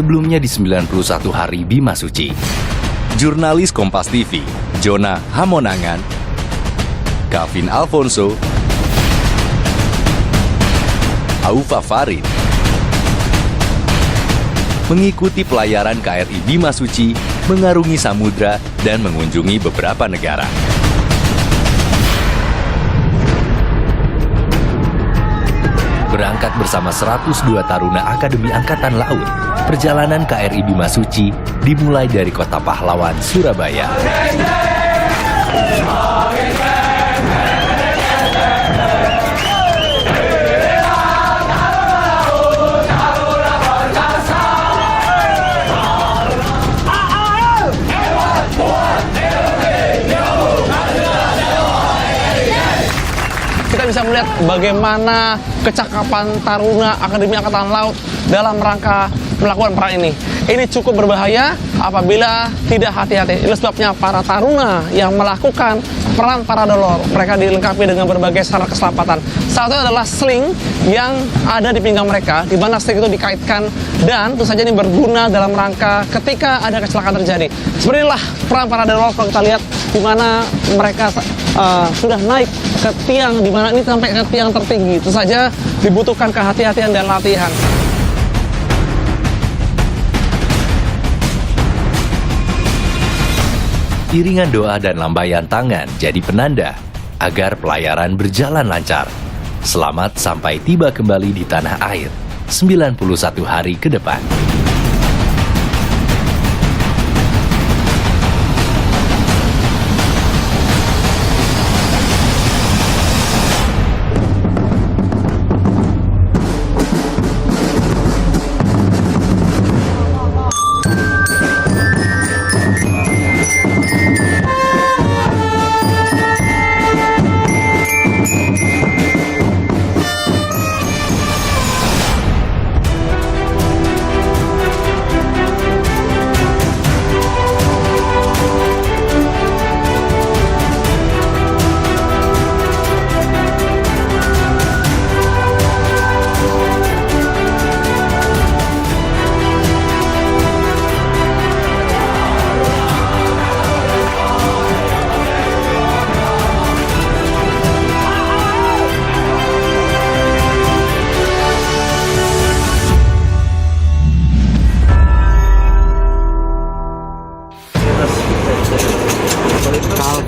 sebelumnya di 91 Hari Bima Suci. Jurnalis Kompas TV, Jona Hamonangan, Calvin Alfonso, Aufa Farid, mengikuti pelayaran KRI Bima Suci, mengarungi samudra dan mengunjungi beberapa negara. Berangkat bersama 102 taruna Akademi Angkatan Laut, perjalanan KRI Bima Suci dimulai dari Kota Pahlawan, Surabaya. Kita bisa melihat bagaimana kecakapan taruna Akademi Angkatan Laut dalam rangka melakukan peran ini. Ini cukup berbahaya apabila tidak hati-hati. Itu sebabnya para taruna yang melakukan peran paradolor, mereka dilengkapi dengan berbagai sarana keselamatan. Salah satunya adalah sling yang ada di pinggang mereka, di mana sling itu dikaitkan dan tentu saja ini berguna dalam rangka ketika ada kecelakaan terjadi. Seperti inilah peran paradolor kalau kita lihat di mana mereka sudah naik ke tiang, di mana ini sampai ke tiang tertinggi. Itu saja dibutuhkan kehati-hatian dan latihan. Iringan doa dan lambaian tangan jadi penanda agar pelayaran berjalan lancar. Selamat sampai tiba kembali di tanah air 91 hari ke depan.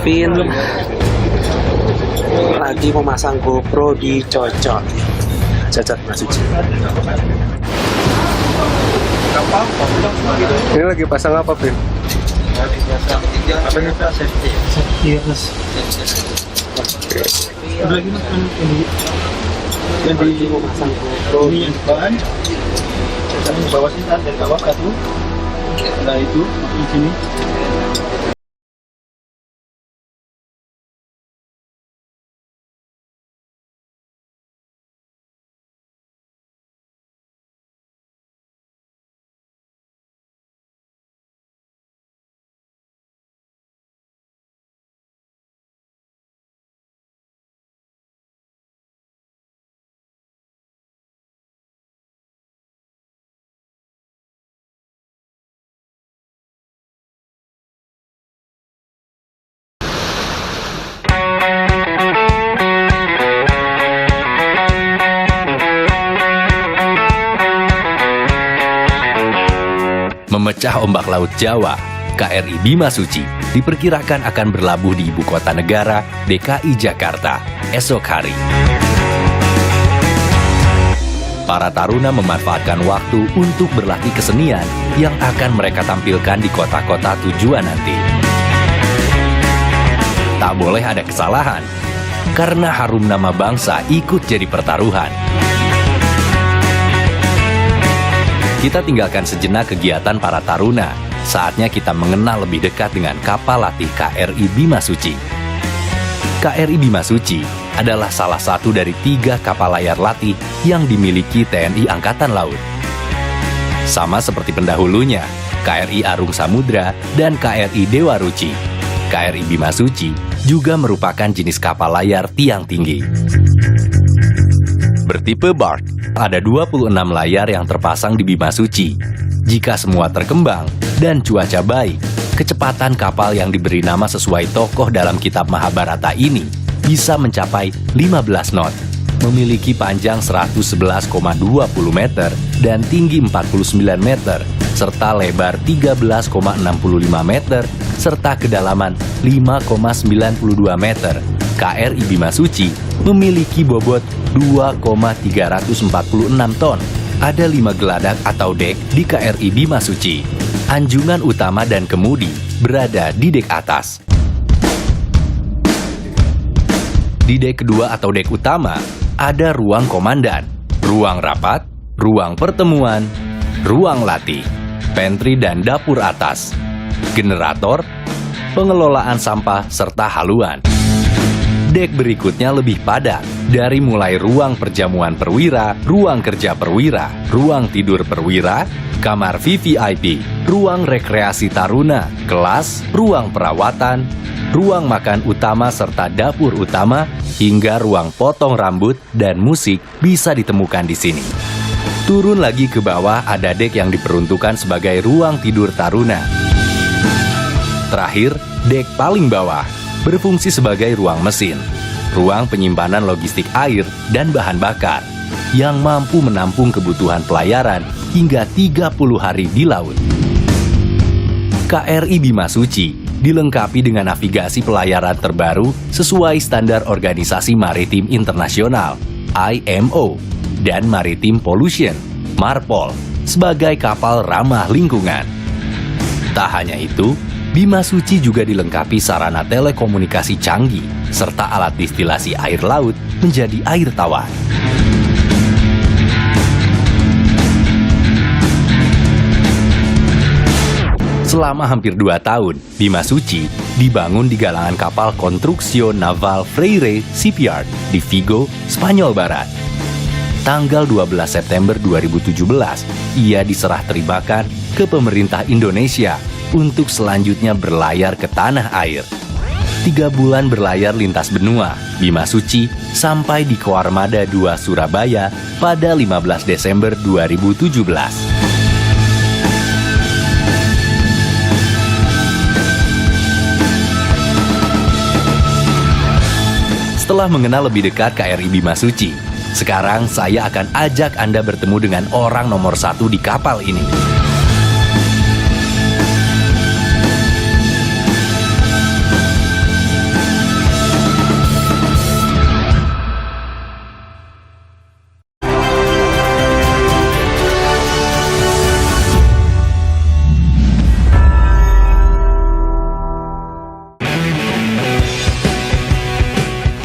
Calvin lagi memasang GoPro di cocok Bima Suci. Ini lagi pasang apa, Pin? Jadi memasang GoPro ini yang depan, bawah sini dari bawah satu, setelah itu di sini. Memecah ombak Laut Jawa, KRI Bima Suci diperkirakan akan berlabuh di ibu kota negara, DKI Jakarta, esok hari. Para taruna memanfaatkan waktu untuk berlatih kesenian yang akan mereka tampilkan di kota-kota tujuan nanti. Tak boleh ada kesalahan, karena harum nama bangsa ikut jadi pertaruhan. Kita tinggalkan sejenak kegiatan para taruna. Saatnya kita mengenal lebih dekat dengan kapal latih KRI Bima Suci. KRI Bima Suci adalah salah satu dari 3 kapal layar latih yang dimiliki TNI Angkatan Laut. Sama seperti pendahulunya, KRI Arung Samudra dan KRI Dewa Ruci. KRI Bima Suci juga merupakan jenis kapal layar tiang tinggi. bertipe BART. Ada 26 layar yang terpasang di Bima Suci. Jika semua terkembang dan cuaca baik, kecepatan kapal yang diberi nama sesuai tokoh dalam kitab Mahabharata ini bisa mencapai 15 knot. Memiliki panjang 111,20 meter dan tinggi 49 meter, serta lebar 13,65 meter, serta kedalaman 5,92 meter. KRI Bima Suci memiliki bobot 2,346 ton. Ada 5 geladak atau dek di KRI Bima Suci. Anjungan utama dan kemudi berada di dek atas. Di dek kedua atau dek utama, ada ruang komandan, ruang rapat, ruang pertemuan, ruang latih, pantry dan dapur atas, generator, pengelolaan sampah, serta haluan. Dek berikutnya lebih padat, dari mulai ruang perjamuan perwira, ruang kerja perwira, ruang tidur perwira, kamar VVIP, ruang rekreasi taruna, kelas, ruang perawatan, ruang makan utama serta dapur utama, hingga ruang potong rambut dan musik bisa ditemukan di sini. Turun lagi ke bawah ada dek yang diperuntukkan sebagai ruang tidur taruna. Terakhir, dek paling bawah berfungsi sebagai ruang mesin, ruang penyimpanan logistik air dan bahan bakar yang mampu menampung kebutuhan pelayaran hingga 30 hari di laut. KRI Bima Suci dilengkapi dengan navigasi pelayaran terbaru sesuai standar Organisasi Maritim Internasional (IMO) dan Maritime Pollution (MARPOL) sebagai kapal ramah lingkungan. Tak hanya itu, Bima Suci juga dilengkapi sarana telekomunikasi canggih serta alat distilasi air laut menjadi air tawar. Selama hampir 2 tahun, Bima Suci dibangun di galangan kapal Construcció Naval Freire Shipyard di Vigo, Spanyol Barat. Tanggal 12 September 2017, ia diserah terimakan ke pemerintah Indonesia untuk selanjutnya berlayar ke tanah air. 3 bulan berlayar lintas benua, Bima Suci sampai di Koarmada 2 Surabaya pada 15 Desember 2017. Setelah mengenal lebih dekat KRI Bima Suci, sekarang saya akan ajak Anda bertemu dengan orang nomor 1 di kapal ini.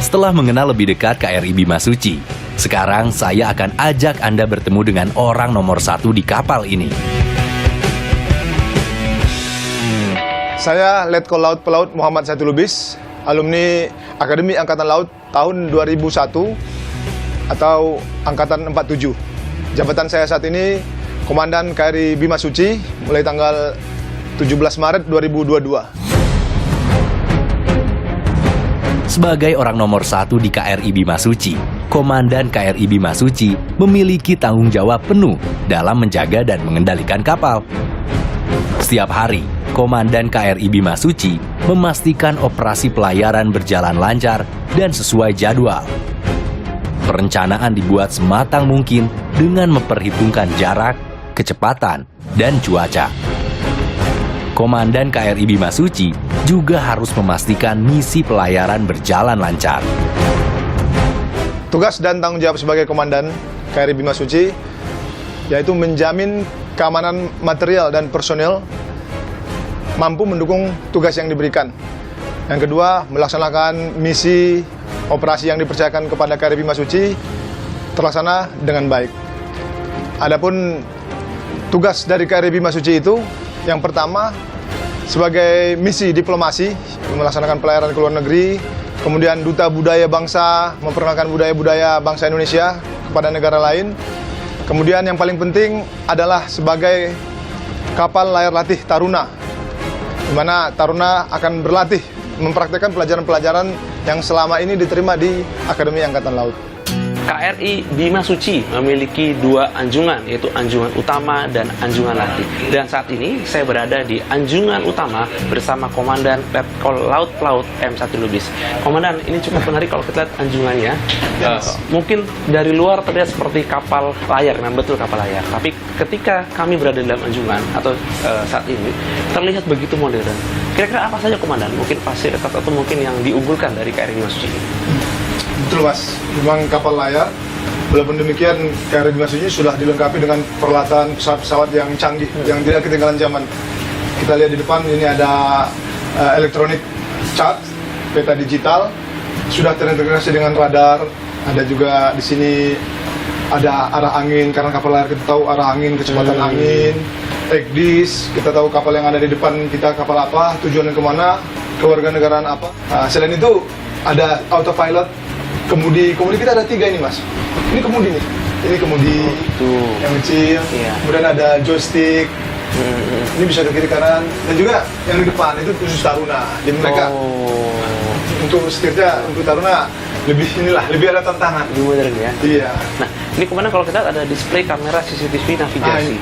Setelah mengenal lebih dekat KRI Bima Suci, sekarang saya akan ajak Anda bertemu dengan orang nomor 1 di kapal ini. Saya Letkol Laut Pelaut Muhammad Saiful Lubis, alumni Akademi Angkatan Laut tahun 2001 atau Angkatan 47. Jabatan saya saat ini Komandan KRI Bima Suci mulai tanggal 17 Maret 2022. Sebagai orang nomor 1 di KRI Bima Suci, Komandan KRI Bima Suci memiliki tanggung jawab penuh dalam menjaga dan mengendalikan kapal. Setiap hari, Komandan KRI Bima Suci memastikan operasi pelayaran berjalan lancar dan sesuai jadwal. Perencanaan dibuat sematang mungkin dengan memperhitungkan jarak, kecepatan, dan cuaca. Komandan KRI Bima Suci juga harus memastikan misi pelayaran berjalan lancar. Tugas dan tanggung jawab sebagai Komandan KRI Bima Suci yaitu menjamin keamanan material dan personel mampu mendukung tugas yang diberikan. Yang kedua, melaksanakan misi operasi yang dipercayakan kepada KRI Bima Suci terlaksana dengan baik. Adapun tugas dari KRI Bima Suci itu, yang pertama sebagai misi diplomasi, melaksanakan pelayaran ke luar negeri, kemudian duta budaya bangsa, memperkenalkan budaya-budaya bangsa Indonesia kepada negara lain. Kemudian yang paling penting adalah sebagai kapal layar latih Taruna, di mana Taruna akan berlatih mempraktikkan pelajaran-pelajaran yang selama ini diterima di Akademi Angkatan Laut. KRI Bima Suci memiliki dua anjungan, yaitu anjungan utama dan anjungan latih. Dan saat ini saya berada di anjungan utama bersama Komandan Letkol Laut Pelaut M1 Lubis. Komandan, ini cukup menarik kalau kita lihat anjungannya. Mungkin dari luar terlihat seperti kapal layar, memang betul kapal layar. Tapi ketika kami berada dalam anjungan atau saat ini terlihat begitu modern. Kira-kira apa saja, Komandan? Mungkin fasilitas atau mungkin yang diunggulkan dari KRI Bima Suci ini? Betul Mas, memang kapal layar. Walaupun demikian, KRI Bima Suci sudah dilengkapi dengan peralatan pesawat-pesawat yang canggih, yang tidak ketinggalan zaman. Kita lihat di depan ini ada elektronik chart, peta digital, sudah terintegrasi dengan radar. Ada juga di sini ada arah angin, karena kapal layar kita tahu arah angin, kecepatan angin, EGDIS, kita tahu kapal yang ada di depan kita kapal apa, tujuannya kemana, kewarganegaraan apa. Selain itu ada autopilot. Kemudi kita ada 3 ini Mas. Ini kemudi nih. Ini kemudi yang kecil. Iya. Kemudian ada joystick. Ini bisa ke kiri kanan. Dan juga yang di depan itu khusus Taruna. Jadi mereka untuk setirnya untuk Taruna lebih ada tantangan. Lebih modern ya. Iya. Nah, ini kemana kalau kita ada display kamera CCTV navigasi.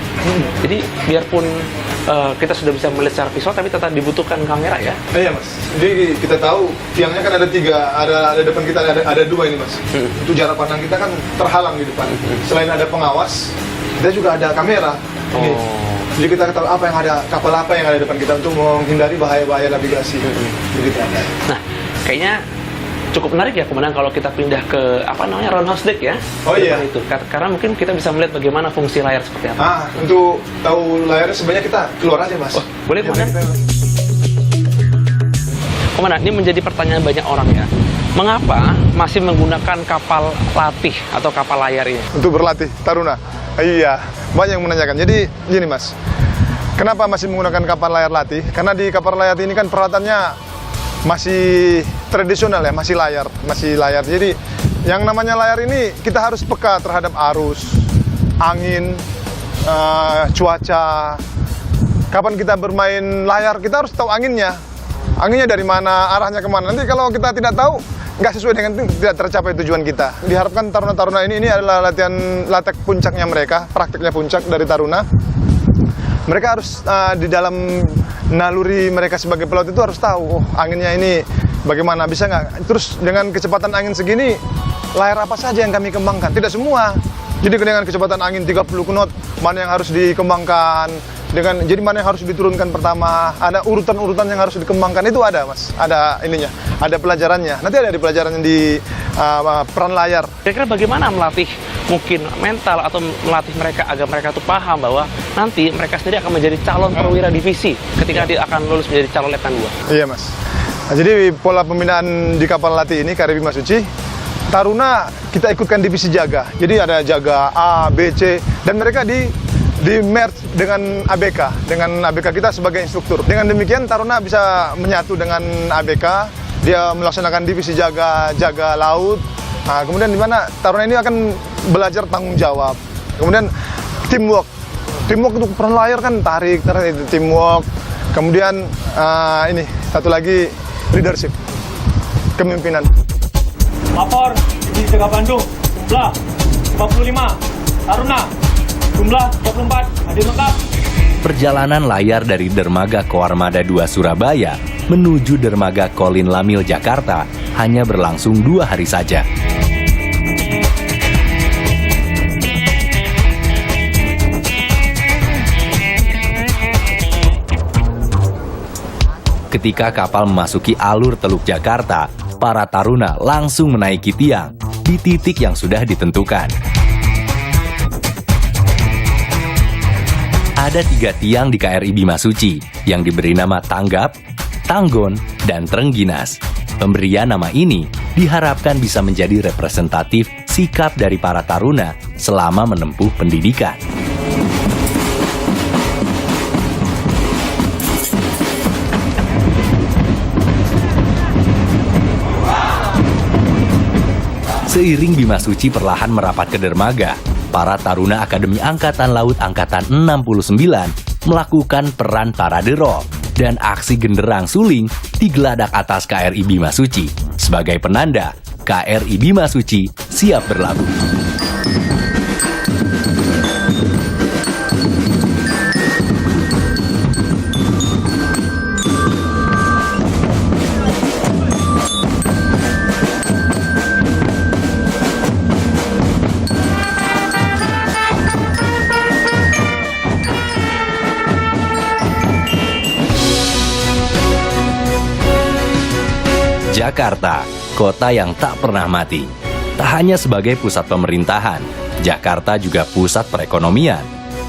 Jadi biarpun kita sudah bisa melihat secara visual, tapi tetap dibutuhkan kamera ya. Iya Mas. Jadi kita tahu tiangnya kan ada 3, ada depan kita ada 2 ini Mas. Itu jarak pandang kita kan terhalang di depan. Selain ada pengawas, kita juga ada kamera. Ini. Jadi kita tahu apa yang ada, kapal apa yang ada di depan kita untuk menghindari bahaya-bahaya navigasi. Begitu. Nah, kayaknya cukup menarik ya, Komandan, kalau kita pindah ke roundhouse deck ya. Oh iya. Itu. Karena mungkin kita bisa melihat bagaimana fungsi layar seperti apa. Untuk tahu layarnya sebenarnya kita keluar aja Mas. Boleh, Komandan? Komandan, ini menjadi pertanyaan banyak orang ya. Mengapa masih menggunakan kapal latih atau kapal layar ini? Untuk berlatih Taruna. Iya, banyak yang menanyakan. Jadi gini Mas, kenapa masih menggunakan kapal layar latih? Karena di kapal layar ini kan peralatannya masih tradisional ya, masih layar. Jadi yang namanya layar ini kita harus peka terhadap arus, angin, cuaca. Kapan kita bermain layar, kita harus tahu anginnya dari mana, arahnya kemana. Nanti kalau kita tidak tahu, nggak sesuai dengan itu, tidak tercapai tujuan kita. Diharapkan Taruna-Taruna ini adalah latek puncaknya mereka, prakteknya puncak dari Taruna. Mereka harus di dalam naluri mereka sebagai pelaut itu harus tahu, anginnya ini bagaimana, bisa nggak. Terus dengan kecepatan angin segini, layar apa saja yang kami kembangkan? Tidak semua. Jadi dengan kecepatan angin 30 knot, mana yang harus dikembangkan, jadi mana yang harus diturunkan pertama, ada urutan-urutan yang harus dikembangkan, itu ada Mas, ada ininya, ada pelajarannya. Nanti ada di pelajaran di peran layar. Kira-kira bagaimana melatih mungkin mental atau melatih mereka agar mereka tuh paham bahwa nanti mereka sendiri akan menjadi calon perwira divisi ketika dia akan lulus menjadi calon letnan 2. Iya Mas. Nah, jadi pola pembinaan di kapal latih ini KRI Bima Suci, Taruna kita ikutkan divisi jaga. Jadi ada jaga A, B, C, dan mereka di merge dengan ABK kita sebagai instruktur. Dengan demikian Taruna bisa menyatu dengan ABK, dia melaksanakan divisi jaga laut. Nah, kemudian di mana Taruna ini akan belajar tanggung jawab. Kemudian teamwork untuk peran layar kan tarik itu teamwork. Kemudian ini satu lagi leadership, kepemimpinan. Lapor di Jaga Bandung, jumlah 45, Taruna jumlah 24, hadir lengkap. Perjalanan layar dari Dermaga Koarmada 2 Surabaya menuju Dermaga Kolin Lamil Jakarta hanya berlangsung 2 hari saja. Ketika kapal memasuki alur Teluk Jakarta, para Taruna langsung menaiki tiang di titik yang sudah ditentukan. Ada 3 tiang di KRI Bima Suci yang diberi nama Tanggap, Tanggon, dan Trengginas. Pemberian nama ini diharapkan bisa menjadi representatif sikap dari para Taruna selama menempuh pendidikan. Seiring Bima Suci perlahan merapat ke dermaga, para Taruna Akademi Angkatan Laut Angkatan 69 melakukan peran parade roll dan aksi genderang suling di geladak atas KRI Bima Suci sebagai penanda KRI Bima Suci siap berlabuh. Jakarta, kota yang tak pernah mati. Tak hanya sebagai pusat pemerintahan, Jakarta juga pusat perekonomian.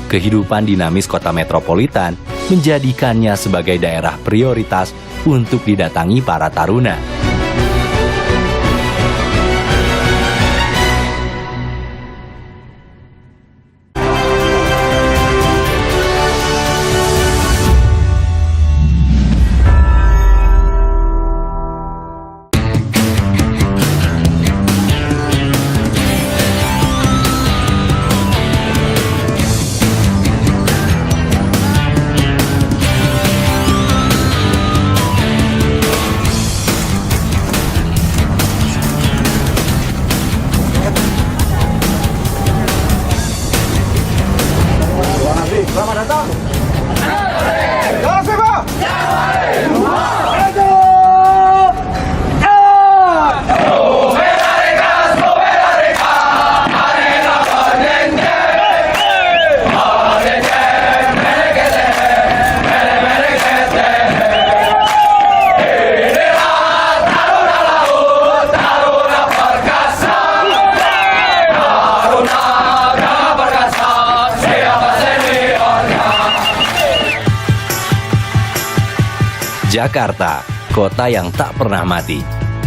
Kehidupan dinamis kota metropolitan menjadikannya sebagai daerah prioritas untuk didatangi para taruna. Jakarta, kota yang tak pernah mati.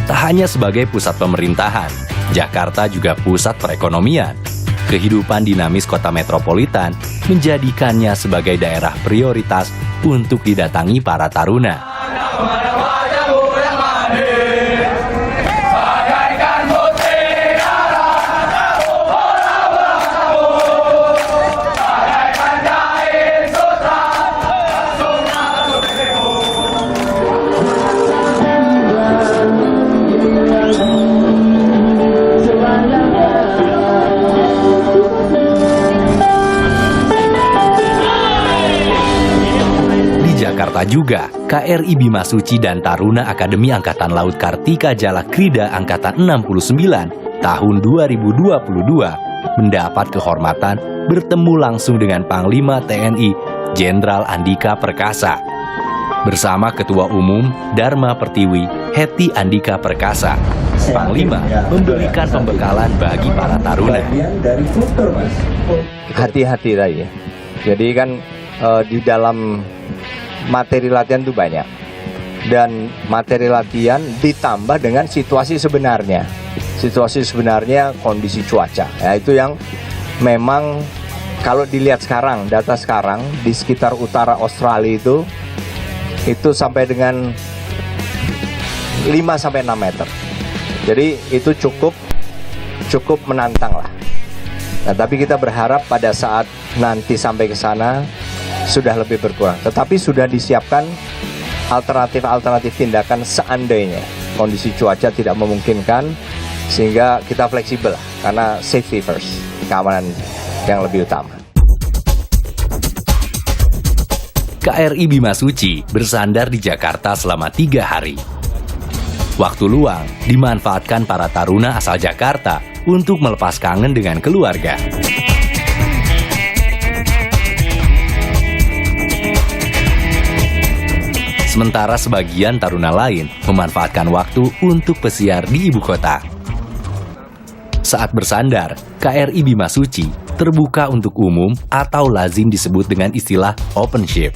Tak hanya sebagai pusat pemerintahan, Jakarta juga pusat perekonomian. Kehidupan dinamis kota metropolitan menjadikannya sebagai daerah prioritas untuk didatangi para taruna. Jakarta juga, KRI Bima Suci dan Taruna Akademi Angkatan Laut Kartika Jala Krida Angkatan 69 tahun 2022 mendapat kehormatan bertemu langsung dengan Panglima TNI Jenderal Andika Perkasa. Bersama Ketua Umum Dharma Pertiwi Heti Andika Perkasa, Panglima memberikan pembekalan bagi para taruna. Hati-hati tadi ya. Jadi kan di dalam materi latihan itu banyak, dan materi latihan ditambah dengan situasi sebenarnya. Situasi sebenarnya kondisi cuaca, ya itu yang memang kalau dilihat sekarang, data sekarang di sekitar utara Australia itu sampai dengan 5-6 meter. Jadi itu cukup menantang lah. Nah, tapi kita berharap pada saat nanti sampai ke sana sudah lebih berkurang, tetapi sudah disiapkan alternatif tindakan seandainya kondisi cuaca tidak memungkinkan, sehingga kita fleksibel karena safety first, keamanan yang lebih utama. KRI Bima Suci bersandar di Jakarta selama 3 hari. Waktu luang dimanfaatkan para taruna asal Jakarta untuk melepas kangen dengan keluarga. Sementara sebagian taruna lain memanfaatkan waktu untuk pesiar di ibu kota. Saat bersandar, KRI Bima Suci terbuka untuk umum atau lazim disebut dengan istilah open ship.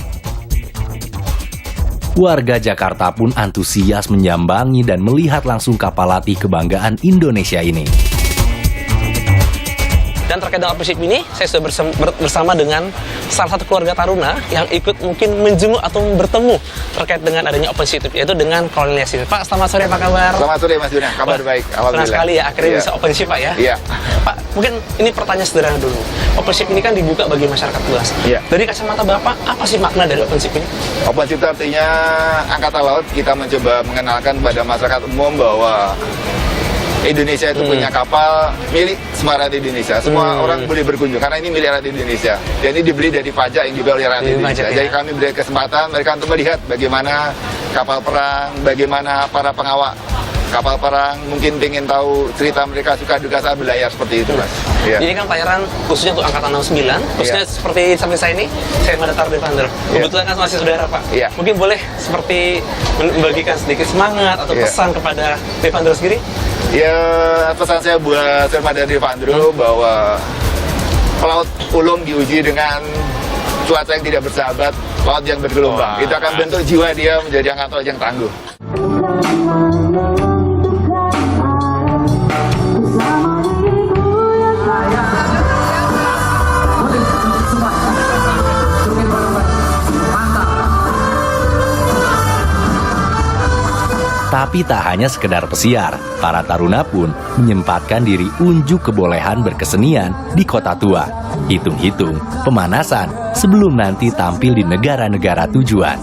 Warga Jakarta pun antusias menyambangi dan melihat langsung kapal latih kebanggaan Indonesia ini. Dan terkait dengan open ship ini, saya sudah bersama dengan salah satu keluarga taruna yang ikut mungkin menjenguk atau bertemu terkait dengan adanya open ship, yaitu dengan Kolonel Yasin. Pak, selamat sore, apa kabar? Selamat sore Mas Duna, kabar baik, alhamdulillah. Senang sekali ya, akhirnya bisa open ship Pak ya? Iya. Pak, mungkin ini pertanyaan sederhana dulu. Open ship ini kan dibuka bagi masyarakat luas. Iya. Dari kacamata Bapak, apa sih makna dari open ship ini? Open ship itu artinya Angkatan Laut kita mencoba mengenalkan kepada masyarakat umum bahwa Indonesia itu punya kapal milik semua rakyat Indonesia. Semua orang boleh berkunjung karena ini milik rakyat Indonesia. Dan ini dibeli dari pajak yang juga oleh rakyat Indonesia. Jadi kami beri kesempatan mereka untuk melihat bagaimana kapal perang, bagaimana para pengawal kapal perang, mungkin ingin tahu cerita mereka suka duka saat berlayar seperti itu, Mas. Ya. Ini kan pelayaran khususnya untuk angkatan 69, khususnya seperti samping saya ini, saya Madatar Devandro. Kebetulan kan masih saudara Pak. Iya. Mungkin boleh seperti membagikan sedikit semangat atau pesan kepada Devandro sendiri? Ya, pesan saya buat Sermada Devandro bahwa pelaut ulung diuji dengan cuaca yang tidak bersahabat, laut yang bergelombang. Itu akan bentuk jiwa dia menjadi angkatan laut yang tangguh. Tapi tak hanya sekedar pesiar, para taruna pun menyempatkan diri unjuk kebolehan berkesenian di Kota Tua. Hitung-hitung pemanasan sebelum nanti tampil di negara-negara tujuan.